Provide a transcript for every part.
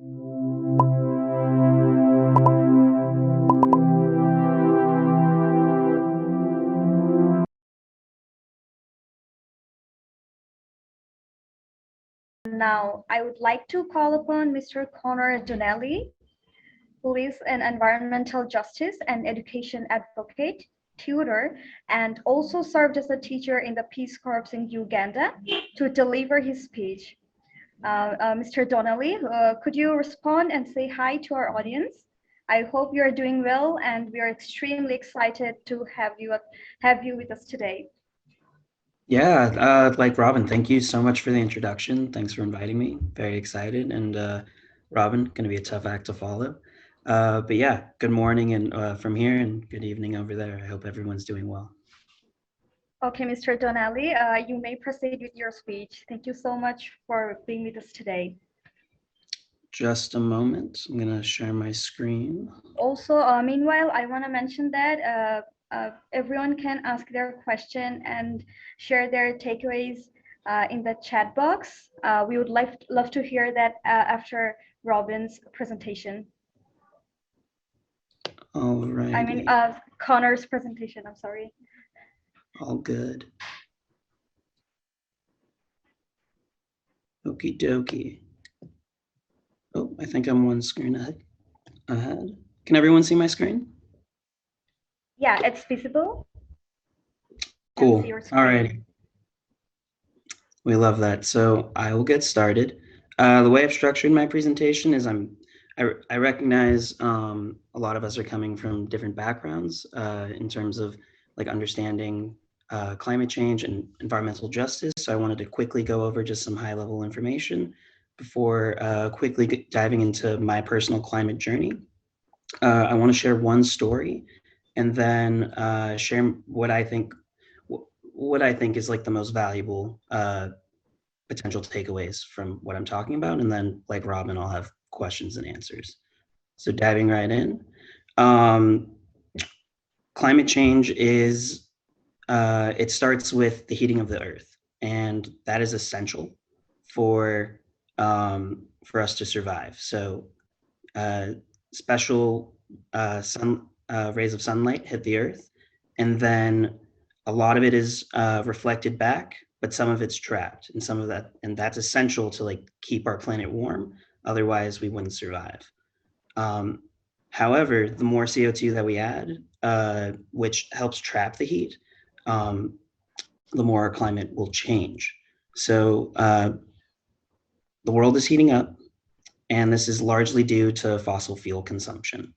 Now, I would like to call upon Mr. Connor Donnelly, who is an environmental justice and education advocate, tutor, and also served as a teacher in the Peace Corps in Uganda, to deliver his speech. Mr. Donnelly, could you respond and say hi to our audience? I hope you are doing well, and we are extremely excited to have you with us today. Yeah, like Robin, thank you so much for the introduction. Thanks for inviting me. Very excited. And Robin, going to be a tough act to follow. But yeah, good morning and from here, and good evening over there. I hope everyone's doing well. Okay, Mr. Donnelly, you may proceed with your speech. Thank you so much for being with us today. Just a moment. I'm going to share my screen. Also, meanwhile, I want to mention that everyone can ask their question and share their takeaways in the chat box. We would love to hear that after Robin's presentation. All right. I mean, Connor's presentation, I'm sorry. All good. Okie dokie. Oh, I think I'm one screen ahead. Can everyone see my screen? Yeah, it's visible. Cool. All right. We love that. So I will get started. The way I've structured my presentation is I recognize a lot of us are coming from different backgrounds in terms of like understanding climate change and environmental justice. So I wanted to quickly go over just some high level information before quickly diving into my personal climate journey. I want to share one story and then share what I think is like the most valuable potential takeaways from what I'm talking about. And then like Robin, I'll have questions and answers. So diving right in, climate change is, it starts with the heating of the earth, and that is essential for us to survive. So special rays of sunlight hit the earth, and then a lot of it is reflected back, but some of it's trapped, and that's essential to like keep our planet warm. Otherwise, we wouldn't survive. However, the more CO2 that we add, which helps trap the heat, the more our climate will change. So the world is heating up, and this is largely due to fossil fuel consumption.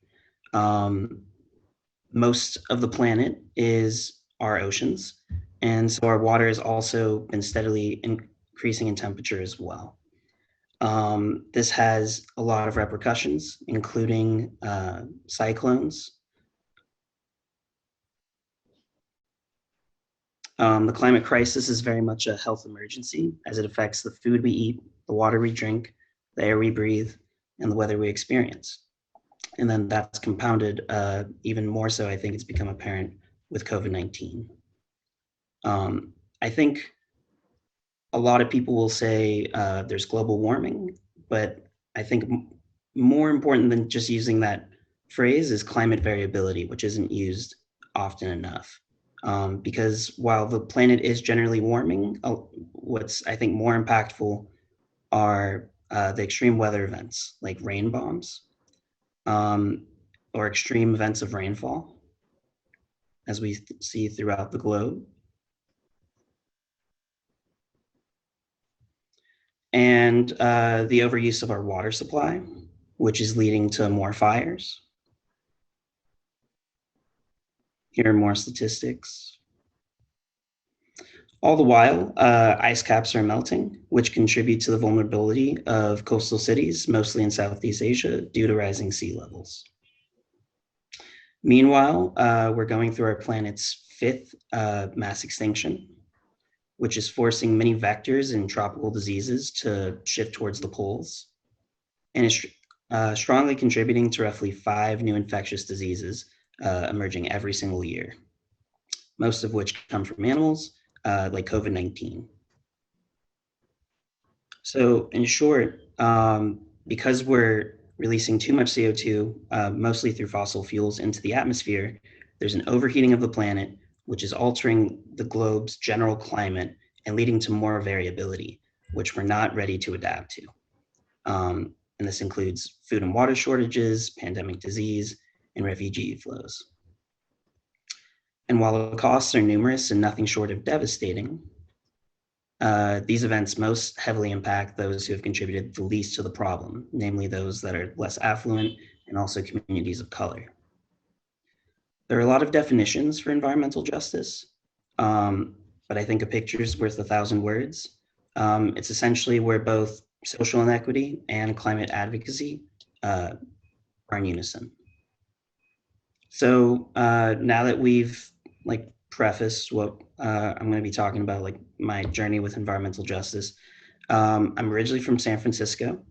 Most of the planet is our oceans, and so our water has also been steadily increasing in temperature as well. This has a lot of repercussions, including cyclones. The climate crisis is very much a health emergency, as it affects the food we eat, the water we drink, the air we breathe, and the weather we experience. And then that's compounded even more so, I think it's become apparent with COVID-19. I think a lot of people will say there's global warming, but I think more important than just using that phrase is climate variability, which isn't used often enough. Because while the planet is generally warming, what's I think more impactful are the extreme weather events like rain bombs or extreme events of rainfall, as we see throughout the globe. And the overuse of our water supply, which is leading to more fires. Here are more statistics. All the while, ice caps are melting, which contribute to the vulnerability of coastal cities, mostly in Southeast Asia, due to rising sea levels. Meanwhile, we're going through our planet's fifth mass extinction, which is forcing many vectors and tropical diseases to shift towards the poles, and is strongly contributing to roughly 5 new infectious diseases emerging every single year, most of which come from animals, like COVID-19. So in short, because we're releasing too much CO2, mostly through fossil fuels, into the atmosphere, there's an overheating of the planet, which is altering the globe's general climate and leading to more variability, which we're not ready to adapt to. And this includes food and water shortages, pandemic disease, and refugee flows. And while the costs are numerous and nothing short of devastating, these events most heavily impact those who have contributed the least to the problem, namely those that are less affluent and also communities of color. There are a lot of definitions for environmental justice, but I think a picture is worth 1,000 words. It's essentially where both social inequity and climate advocacy are in unison. So now that we've prefaced what I'm going to be talking about, like my journey with environmental justice, I'm originally from San Francisco,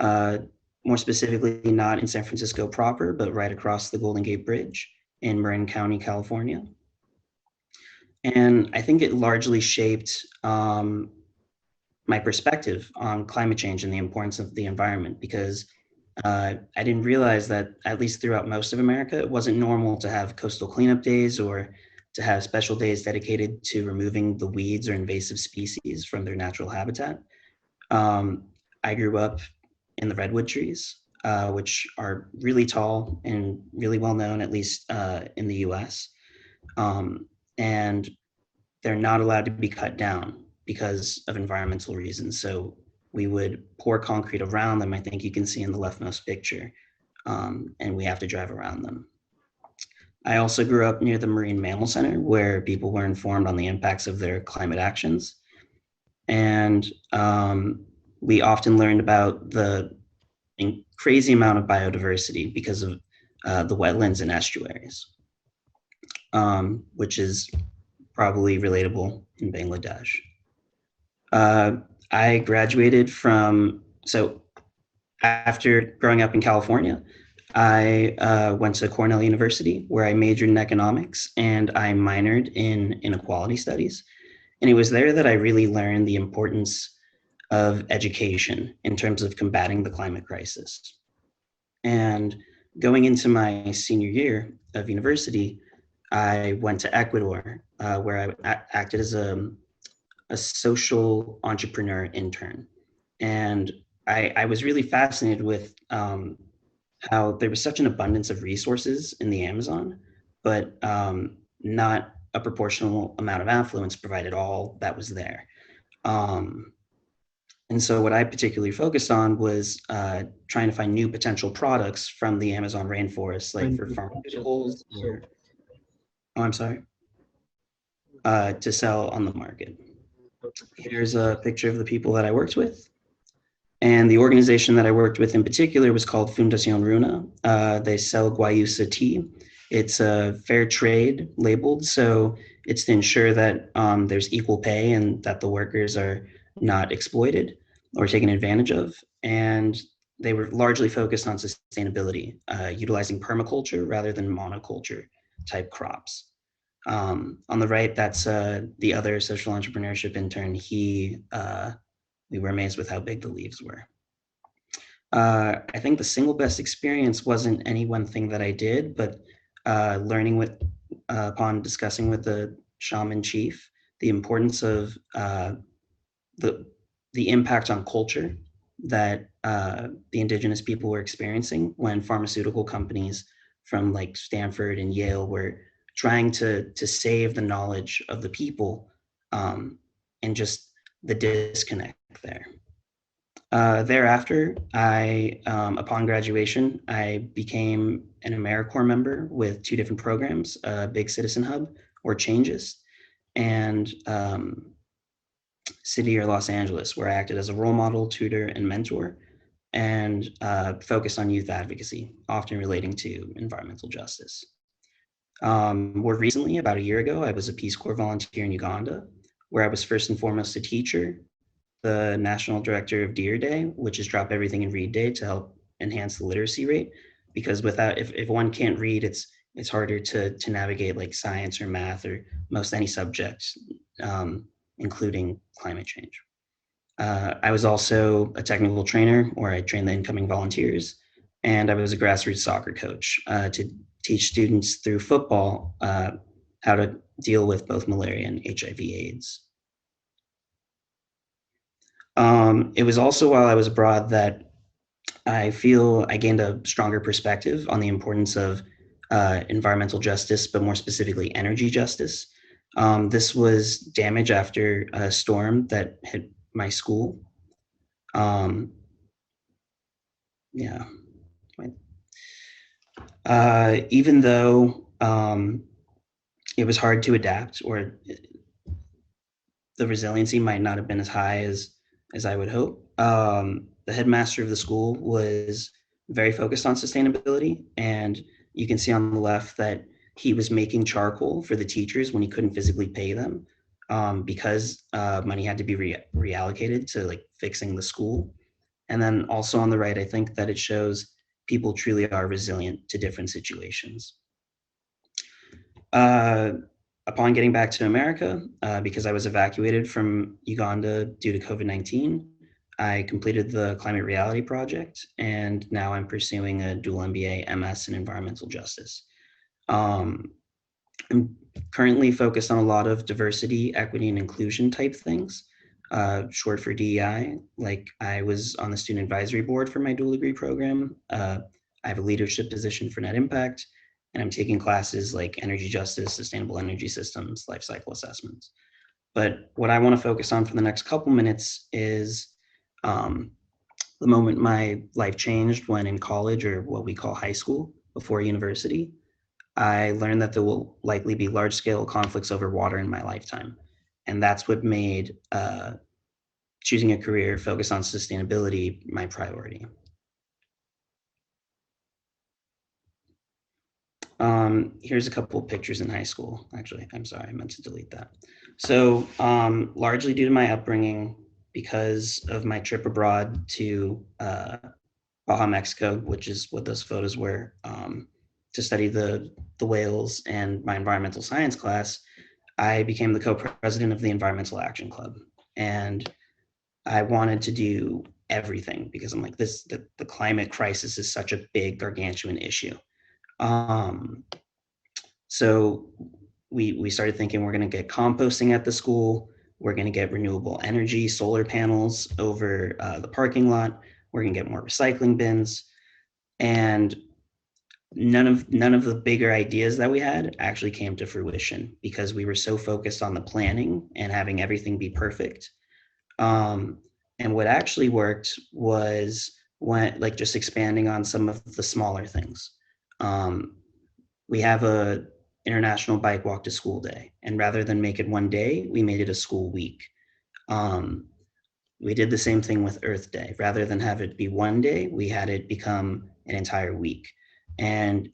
more specifically not in San Francisco proper, but right across the Golden Gate Bridge in Marin County, California. And I think it largely shaped my perspective on climate change and the importance of the environment, because I didn't realize that, at least throughout most of America, it wasn't normal to have coastal cleanup days or to have special days dedicated to removing the weeds or invasive species from their natural habitat. I grew up in the redwood trees, which are really tall and really well known, at least in the US. And they're not allowed to be cut down because of environmental reasons. So we would pour concrete around them. I think you can see in the leftmost picture, and we have to drive around them. I also grew up near the Marine Mammal Center, where people were informed on the impacts of their climate actions. And we often learned about the crazy amount of biodiversity because of the wetlands and estuaries, which is probably relatable in Bangladesh. I graduated from, so after growing up in California, I went to Cornell University, where I majored in economics and I minored in Inequality Studies. And it was there that I really learned the importance of education in terms of combating the climate crisis. And going into my senior year of university, I went to Ecuador, where I acted as a social entrepreneur intern. And I was really fascinated with how there was such an abundance of resources in the Amazon, but not a proportional amount of affluence provided all that was there. And so what I particularly focused on was trying to find new potential products from the Amazon rainforest, like for pharmaceuticals, or, oh, I'm sorry, to sell on the market. Here's a picture of the people that I worked with. And the organization that I worked with in particular was called Fundación Runa. They sell guayusa tea. It's a fair trade labeled, so it's to ensure that there's equal pay and that the workers are not exploited or taken advantage of. And they were largely focused on sustainability, utilizing permaculture rather than monoculture type crops. On the right, that's the other social entrepreneurship intern. We were amazed with how big the leaves were. I think the single best experience wasn't any one thing that I did, but learning upon discussing with the shaman chief, the importance of the impact on culture that the indigenous people were experiencing when pharmaceutical companies from like Stanford and Yale were trying to save the knowledge of the people, and just the disconnect there. Thereafter, upon graduation, I became an AmeriCorps member with 2 different programs, Big Citizen Hub, or Changes, and City Year Los Angeles, where I acted as a role model, tutor, and mentor, and focused on youth advocacy, often relating to environmental justice. More recently, about a year ago, I was a Peace Corps volunteer in Uganda, where I was first and foremost a teacher, the national director of Dear Day, which is Drop Everything and Read Day, to help enhance the literacy rate. Because without, if one can't read, it's harder to navigate like science or math or most any subjects, including climate change. I was also a technical trainer where I trained the incoming volunteers, and I was a grassroots soccer coach to teach students through football how to deal with both malaria and HIV/AIDS. It was also while I was abroad that I feel I gained a stronger perspective on the importance of environmental justice, but more specifically, energy justice. This was damage after a storm that hit my school. Um, yeah. Even though it was hard to adapt, or the resiliency might not have been as high as I would hope. The headmaster of the school was very focused on sustainability, and you can see on the left that he was making charcoal for the teachers when he couldn't physically pay them because money had to be reallocated to like fixing the school. And then also on the right, I think that it shows people truly are resilient to different situations. Uh, Upon getting back to America, because I was evacuated from Uganda due to COVID-19, I completed the Climate Reality Project, and now I'm pursuing a dual MBA MS in environmental justice. Um, I'm currently focused on a lot of diversity, equity, and inclusion type things, short for DEI. Like I was on the student advisory board for my dual degree program. I have a leadership position for net impact, and I'm taking classes like energy justice, sustainable energy systems, life cycle assessments. But what I want to focus on for the next couple minutes is um, the moment my life changed when in college, or what we call high school, before university. I learned that there will likely be large scale conflicts over water in my lifetime. And that's what made choosing a career focused on sustainability my priority. Here's a couple of pictures in high school. Actually, I'm sorry, I meant to delete that. So largely due to my upbringing, because of my trip abroad to Baja, Mexico, which is what those photos were, to study the whales, and my environmental science class, I became the co-president of the Environmental Action Club. And I wanted to do everything because I'm like, the climate crisis is such a big, gargantuan issue. Um, so we started thinking we're going to get composting at the school. We're going to get renewable energy, solar panels over the parking lot. We're going to get more recycling bins. And none of the bigger ideas that we had actually came to fruition because we were so focused on the planning and having everything be perfect. Um, and what actually worked was when like just expanding on some of the smaller things. Um, we have a international bike walk to school day, and rather than make it one day, we made it a school week. Um, we did the same thing with Earth Day. Rather than have it be one day, we had it become an entire week. And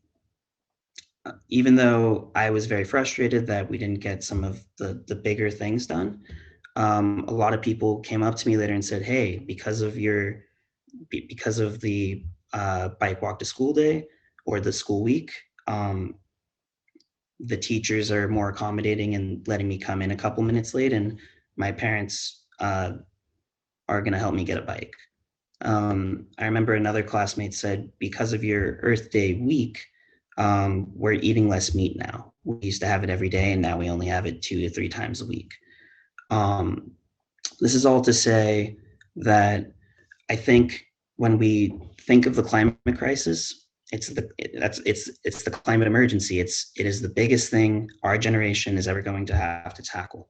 even though I was very frustrated that we didn't get some of the bigger things done, a lot of people came up to me later and said, "Hey, because of the bike walk to school day or the school week, the teachers are more accommodating and letting me come in a couple minutes late, and my parents are going to help me get a bike." I remember another classmate said, "Because of your Earth Day week, we're eating less meat now. We used to have it every day, and now we only have it 2 to 3 times a week." Um, this is all to say that I think when we think of the climate crisis, it's the climate emergency. It is the biggest thing our generation is ever going to have to tackle.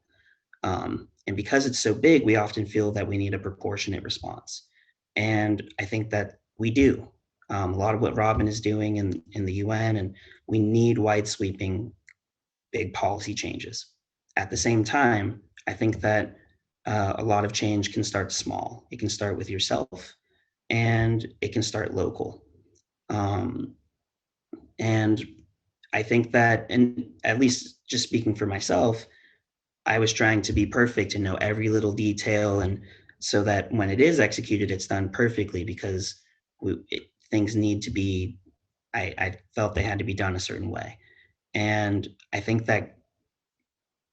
And because it's so big, we often feel that we need a proportionate response. And I think that we do. A lot of what Robin is doing in the UN, and we need wide sweeping, big policy changes. At the same time, I think that a lot of change can start small. It can start with yourself, and it can start local. Um, and I think that, and at least just speaking for myself, I was trying to be perfect and know every little detail, and so that when it is executed, it's done perfectly because things need to be. I felt they had to be done a certain way, and I think that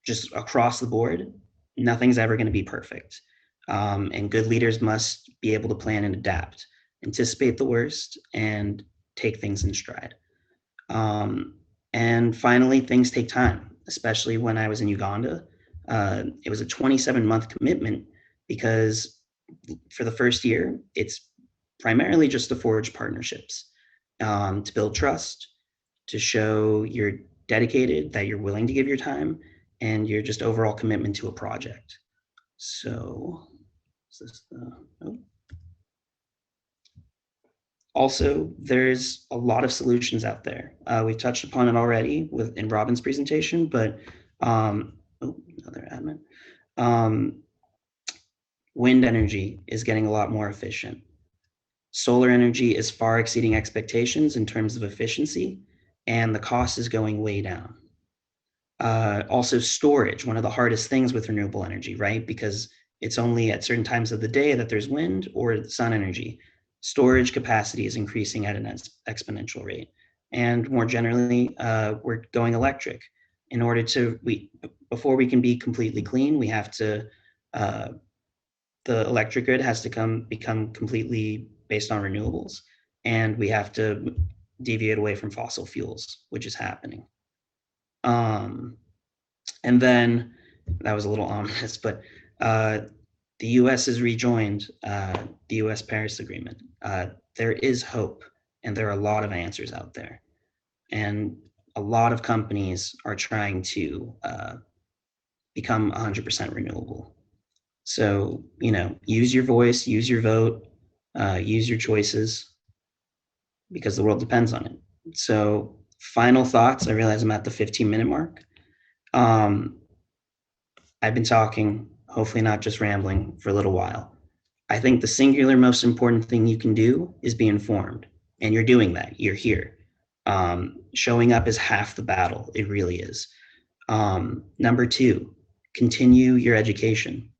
just across the board, nothing's ever going to be perfect. And good leaders must be able to plan and adapt, anticipate the worst, and take things in stride. And finally, things take time, especially when I was in Uganda. It was a 27-month commitment because for the first year, it's primarily just to forge partnerships, to build trust, to show you're dedicated, that you're willing to give your time, and your just overall commitment to a project. So, is this the, oh. Also, there's a lot of solutions out there. We've touched upon it already in Robin's presentation, but another admin. Wind energy is getting a lot more efficient. Solar energy is far exceeding expectations in terms of efficiency, and the cost is going way down. Also, storage, one of the hardest things with renewable energy, right? Because it's only at certain times of the day that there's wind or sun energy. Storage capacity is increasing at an exponential rate. And more generally, we're going electric. In order to, before we can be completely clean, we have to, the electric grid has to become completely based on renewables. And we have to deviate away from fossil fuels, which is happening. And then, that was a little ominous, but the US has rejoined the US Paris Agreement. There is hope, and there are a lot of answers out there. And a lot of companies are trying to become 100% renewable. So, use your voice, use your vote, use your choices, because the world depends on it. So, final thoughts. I realize I'm at the 15-minute mark. I've been talking, hopefully not just rambling, for a little while. I think the singular most important thing you can do is be informed. And you're doing that. You're here. Showing up is half the battle. It really is. Number 2, continue your education.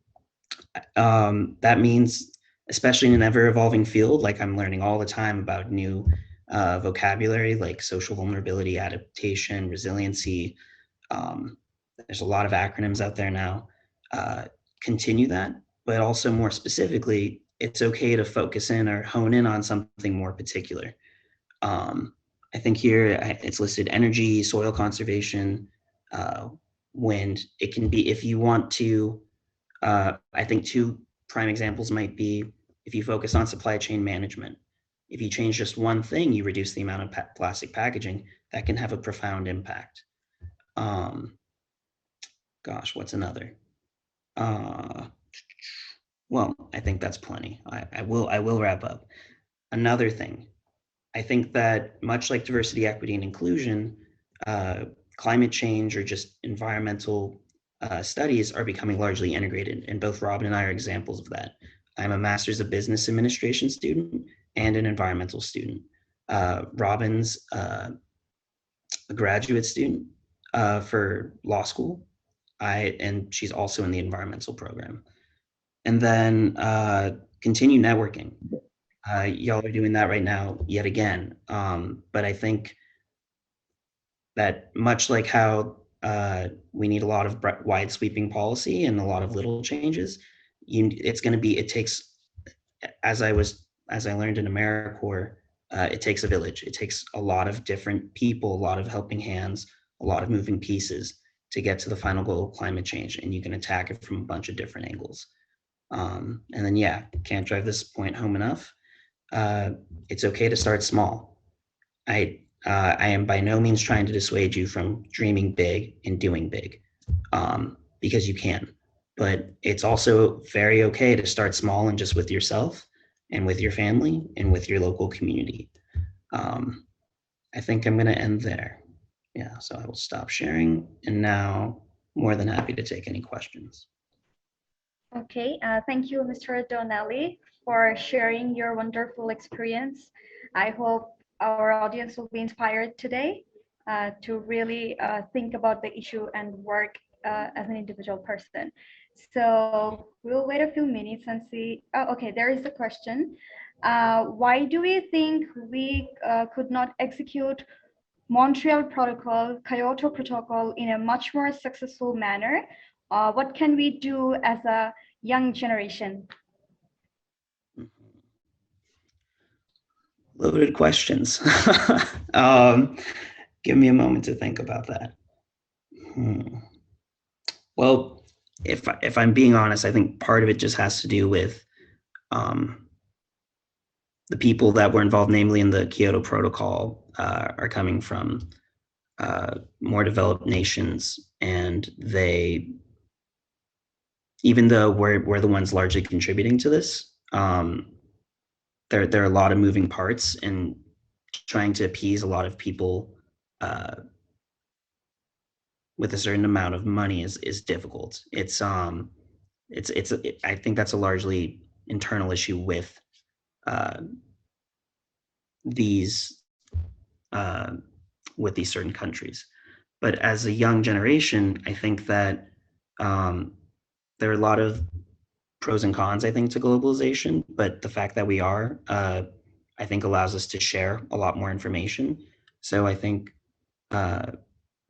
That means, especially in an ever-evolving field, like I'm learning all the time about new vocabulary like social vulnerability, adaptation, resiliency. There's a lot of acronyms out there now. Continue that, but also more specifically, it's okay to focus in or hone in on something more particular. I think here it's listed energy, soil conservation, wind. It can be, if you want to, I think 2 prime examples might be if you focus on supply chain management. If you change just one thing, you reduce the amount of plastic packaging, that can have a profound impact. Gosh, what's another? Well, I think that's plenty. I will wrap up. Another thing, I think that much like diversity, equity, and inclusion, climate change or just environmental studies are becoming largely integrated, and both Robin and I are examples of that. I'm a Master's of Business Administration student and an environmental student. Robin's a graduate student for law school. And she's also in the environmental program. And then continue networking. Y'all are doing that right now, yet again. But I think that much like how we need a lot of wide sweeping policy and a lot of little changes, it takes, as I learned in AmeriCorps, it takes a village. It takes a lot of different people, a lot of helping hands, a lot of moving pieces to get to the final goal of climate change, and you can attack it from a bunch of different angles. And then, can't drive this point home enough. It's okay to start small. I am by no means trying to dissuade you from dreaming big and doing big, because you can. But it's also very okay to start small and just with yourself and with your family and with your local community. I think I'm going to end there. Yeah, so I will stop sharing, and now more than happy to take any questions. Okay, thank you, Mr. Donnelly, for sharing your wonderful experience. I hope our audience will be inspired today to really think about the issue and work as an individual person. So we'll wait a few minutes and see. Oh, okay, there is a question. Why do we think we could not execute Montreal Protocol, Kyoto Protocol in a much more successful manner? What can we do as a young generation? Loaded questions. Give me a moment to think about that. Well, if I'm being honest, I think part of it just has to do with the people that were involved, namely in the Kyoto Protocol, are coming from more developed nations, and they, even though we're the ones largely contributing to this, there are a lot of moving parts, and trying to appease a lot of people with a certain amount of money is difficult. I think that's a largely internal issue with these certain countries. But as a young generation, I think that there are a lot of pros and cons, I think, to globalization. But the fact that we are, I think, allows us to share a lot more information. So I think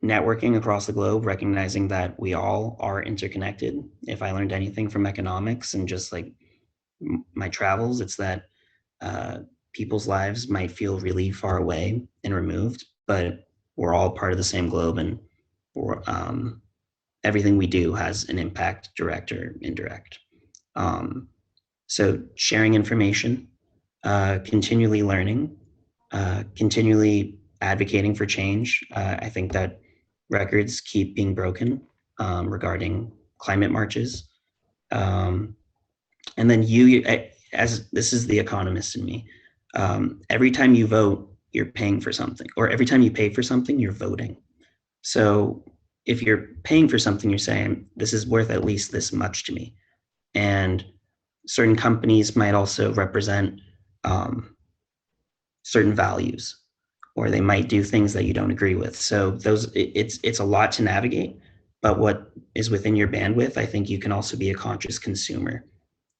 networking across the globe, recognizing that we all are interconnected. If I learned anything from economics and just like my travels, it's that people's lives might feel really far away and removed, but we're all part of the same globe, and everything we do has an impact, direct or indirect. So sharing information, continually learning, continually advocating for change. I think that records keep being broken regarding climate marches. And then as this is the economist in me, every time you vote, you're paying for something, or every time you pay for something, you're voting. So if you're paying for something, you're saying, this is worth at least this much to me. And certain companies might also represent certain values, or they might do things that you don't agree with. So it's a lot to navigate, but what is within your bandwidth, I think you can also be a conscious consumer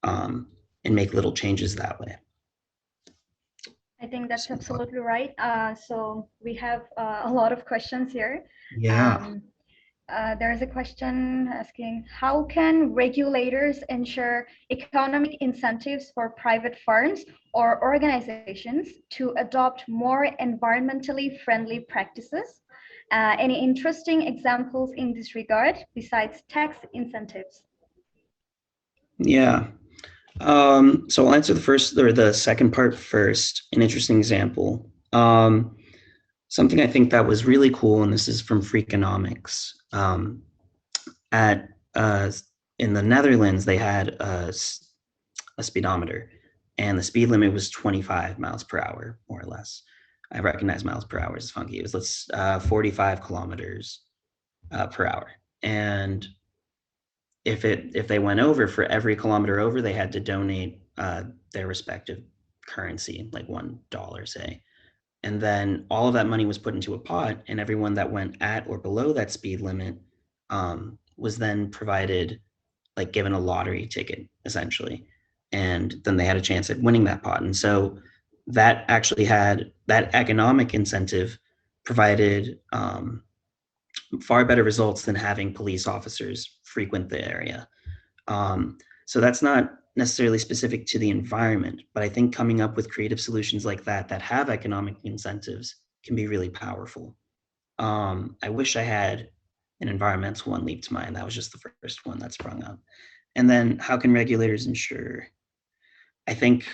and make little changes that way. I think that's absolutely right. So we have a lot of questions here. Yeah. There's a question asking, how can regulators ensure economic incentives for private firms or organizations to adopt more environmentally friendly practices? Any interesting examples in this regard besides tax incentives? Yeah. So I'll answer the second part first. An interesting example. Something I think that was really cool, and this is from Freakonomics. At in the Netherlands, they had a speedometer, and the speed limit was 25 miles per hour, more or less. I recognize miles per hour is funky. It was 45 kilometers per hour, and if they went over, for every kilometer over, they had to donate their respective currency, like $1, say. And then all of that money was put into a pot, and everyone that went at or below that speed limit was then provided, like, given a lottery ticket, essentially. And then they had a chance at winning that pot. And so that actually had that economic incentive provided far better results than having police officers frequent the area. So that's not necessarily specific to the environment, but I think coming up with creative solutions like that have economic incentives can be really powerful. I wish I had an environmental one leap to mind. That was just the first one that sprung up. And then how can regulators ensure? I think,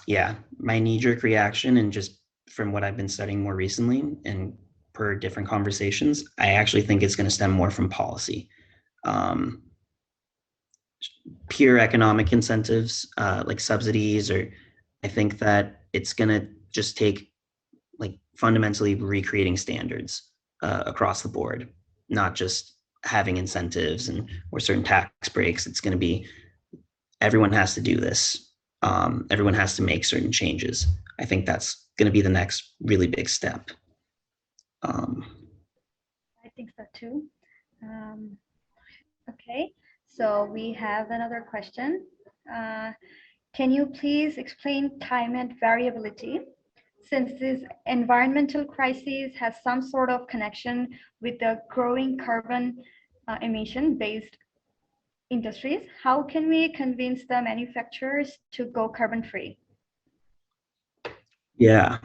yeah, my knee-jerk reaction, and just from what I've been studying more recently and per different conversations, I actually think it's going to stem more from policy. Pure economic incentives, like subsidies, or I think that it's going to just take, like, fundamentally recreating standards across the board, not just having incentives and or certain tax breaks. It's going to be everyone has to do this. Everyone has to make certain changes. I think that's going to be the next really big step. I think so too. Okay, so we have another question. Can you please explain climate variability? Since this environmental crisis has some sort of connection with the growing carbon emission based industries, how can we convince the manufacturers to go carbon free? Yeah.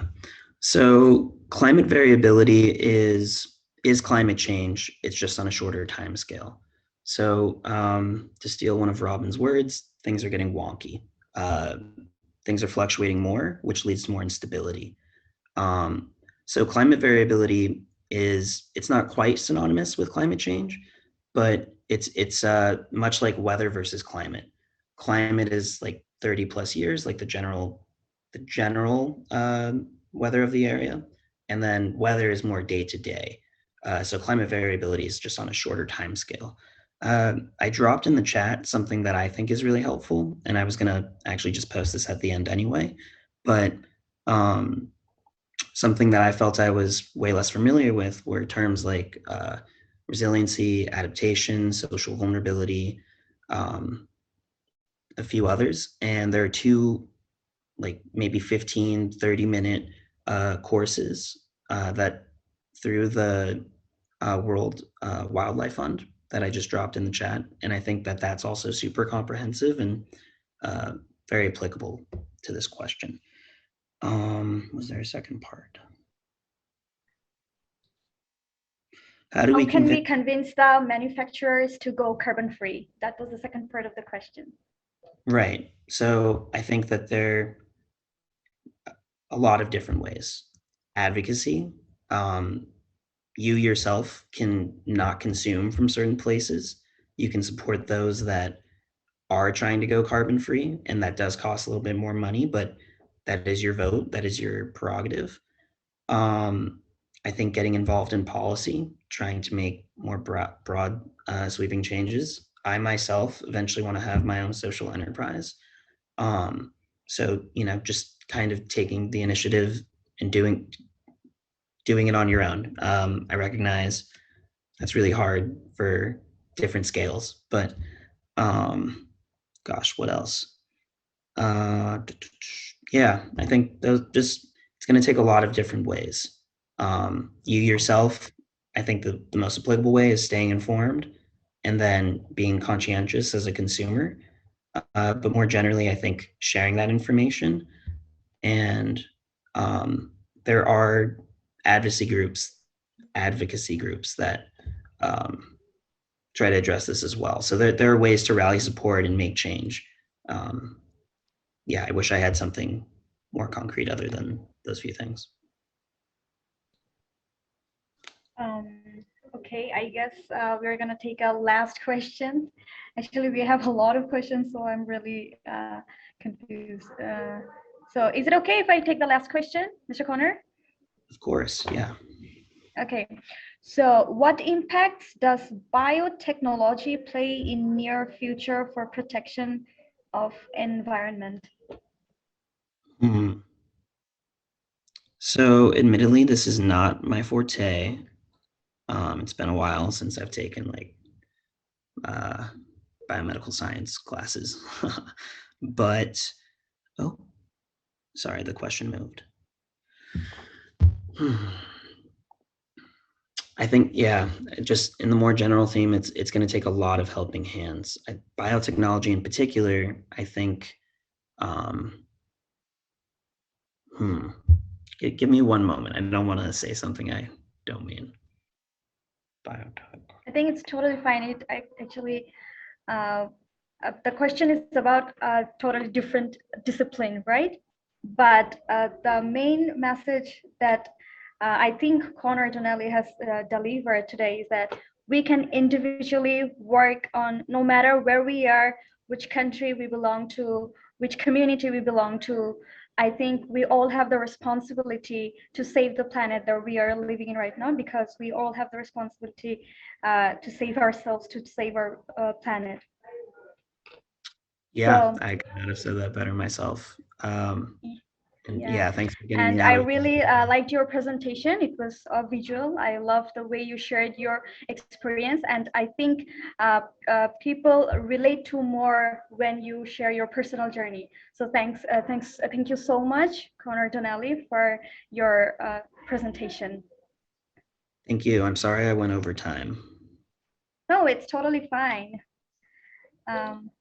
So climate variability is climate change. It's just on a shorter time scale. So to steal one of Robin's words, things are getting wonky. Uh, things are fluctuating more, which leads to more instability. Um, so climate variability it's not quite synonymous with climate change, but it's much like weather versus climate. Climate is like 30 plus years, like the general weather of the area, and then weather is more day to day. So climate variability is just on a shorter time scale. I dropped in the chat something that I think is really helpful, and I was gonna actually just post this at the end anyway, but um, something that I felt I was way less familiar with were terms like resiliency, adaptation, social vulnerability, um, a few others. And there are two, like maybe 15, 30-minute courses that through the World Wildlife Fund that I just dropped in the chat. And I think that that's also super comprehensive and uh, very applicable to this question. Was there a second part? How do How we can we convince? convince the manufacturers to go carbon free? That was the second part of the question. Right. So I think that there are a lot of different ways. Advocacy. Um, you yourself can not consume from certain places. You can support those that are trying to go carbon free, and that does cost a little bit more money, but that is your vote. That is your prerogative. Um, I think getting involved in policy, trying to make more broad sweeping changes. I myself eventually want to have my own social enterprise. Um, so just kind of taking the initiative and doing it on your own. I recognize that's really hard for different scales, but gosh, what else? Uh, yeah, I think those just it's going to take a lot of different ways. You yourself, I think the most applicable way is staying informed and then being conscientious as a consumer. But more generally, I think sharing that information and um, there are advocacy groups advocacy groups that um, try to address this as well. So there are ways to rally support and make change. Um, yeah, I wish I had something more concrete other than those few things. Okay, I guess we're gonna take a last question. Actually, we have a lot of questions, so I'm really confused. So is it okay if I take the last question, Mr. Connor? Of course, yeah. Okay, so what impacts does biotechnology play in near future for protection of environment? Hmm. So, admittedly, this is not my forte. It's been a while since I've taken like uh, biomedical science classes, but oh, sorry, the question moved. I think, yeah, just in the more general theme, it's going to take a lot of helping hands. Biotechnology in particular, I think. Um, hmm, give me one moment. I don't want to say something I don't mean. Biotech. I think it's totally fine. Actually, uh, the question is about a totally different discipline, right? But the main message that I think Connor Donnelly has delivered today is that we can individually work on, no matter where we are, which country we belong to, which community we belong to. I think we all have the responsibility to save the planet that we are living in right now, because we all have the responsibility to save ourselves, to save our planet. Yeah, So I could not have said that better myself. And yeah, yeah, thanks for getting me and out I of. really liked your presentation. It was visual. I love the way you shared your experience, and I think people relate to more when you share your personal journey. So thank you so much, Connor Donnelly, for your presentation. Thank you. I'm sorry I went over time. No, it's totally fine. Um,